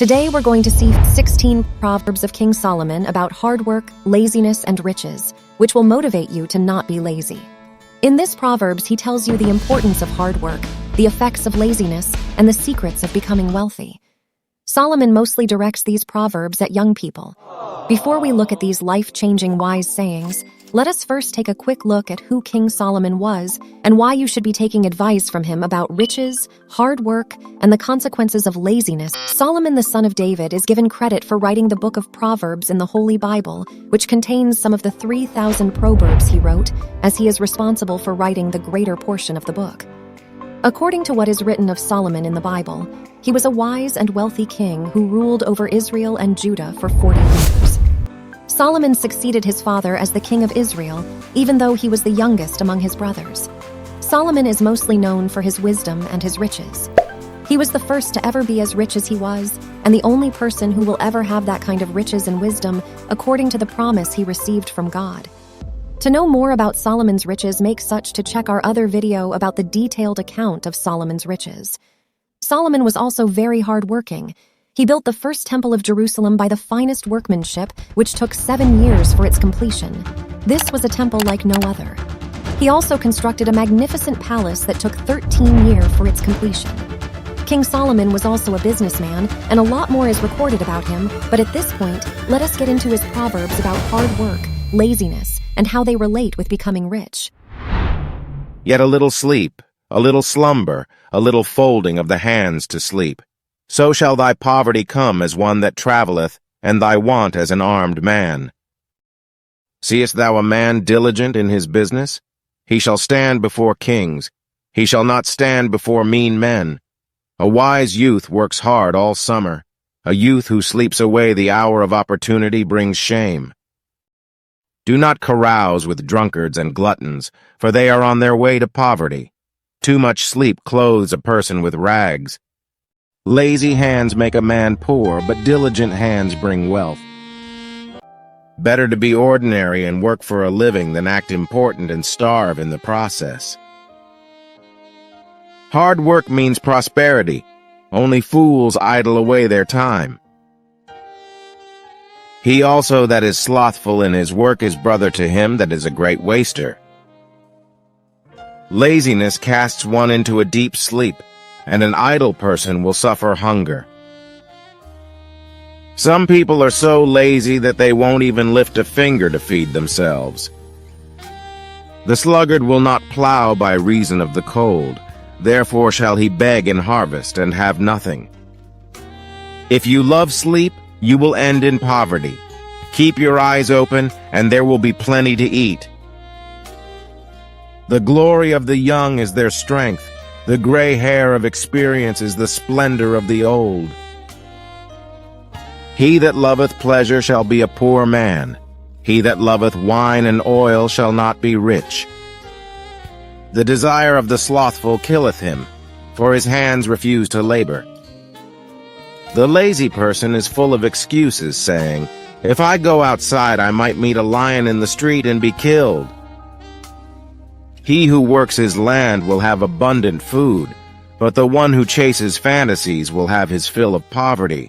Today we're going to see 16 proverbs of King Solomon about hard work, laziness, and riches, which will motivate you to not be lazy. In this proverbs, he tells you the importance of hard work, the effects of laziness, and the secrets of becoming wealthy. Solomon mostly directs these proverbs at young people. Before we look at these life-changing wise sayings, let us first take a quick look at who King Solomon was and why you should be taking advice from him about riches, hard work, and the consequences of laziness. Solomon, the son of David, is given credit for writing the book of Proverbs in the Holy Bible, which contains some of the 3,000 proverbs he wrote, as he is responsible for writing the greater portion of the book. According to what is written of Solomon in the Bible, he was a wise and wealthy king who ruled over Israel and Judah for 40 years. Solomon succeeded his father as the king of Israel, even though he was the youngest among his brothers. Solomon is mostly known for his wisdom and his riches. He was the first to ever be as rich as he was, and the only person who will ever have that kind of riches and wisdom, according to the promise he received from God. To know more about Solomon's riches, make such to check our other video about the detailed account of Solomon's riches. Solomon was also very hardworking. He built the first temple of Jerusalem by the finest workmanship, which took 7 years for its completion. This was a temple like no other. He also constructed a magnificent palace that took 13 years for its completion. King Solomon was also a businessman, and a lot more is recorded about him, but at this point, let us get into his proverbs about hard work, laziness, and how they relate with becoming rich. Yet a little sleep, a little slumber, a little folding of the hands to sleep. So shall thy poverty come as one that travelleth, and thy want as an armed man. Seest thou a man diligent in his business? He shall stand before kings. He shall not stand before mean men. A wise youth works hard all summer. A youth who sleeps away the hour of opportunity brings shame. Do not carouse with drunkards and gluttons, for they are on their way to poverty. Too much sleep clothes a person with rags. Lazy hands make a man poor, but diligent hands bring wealth. Better to be ordinary and work for a living than act important and starve in the process. Hard work means prosperity. Only fools idle away their time. He also that is slothful in his work is brother to him that is a great waster. Laziness casts one into a deep sleep, and an idle person will suffer hunger. Some people are so lazy that they won't even lift a finger to feed themselves. The sluggard will not plow by reason of the cold, therefore shall he beg in harvest and have nothing. If you love sleep, you will end in poverty. Keep your eyes open, and there will be plenty to eat. The glory of the young is their strength. The gray hair of experience is the splendor of the old. He that loveth pleasure shall be a poor man. He that loveth wine and oil shall not be rich. The desire of the slothful killeth him, for his hands refuse to labor. The lazy person is full of excuses, saying, "If I go outside, I might meet a lion in the street and be killed." He who works his land will have abundant food, but the one who chases fantasies will have his fill of poverty.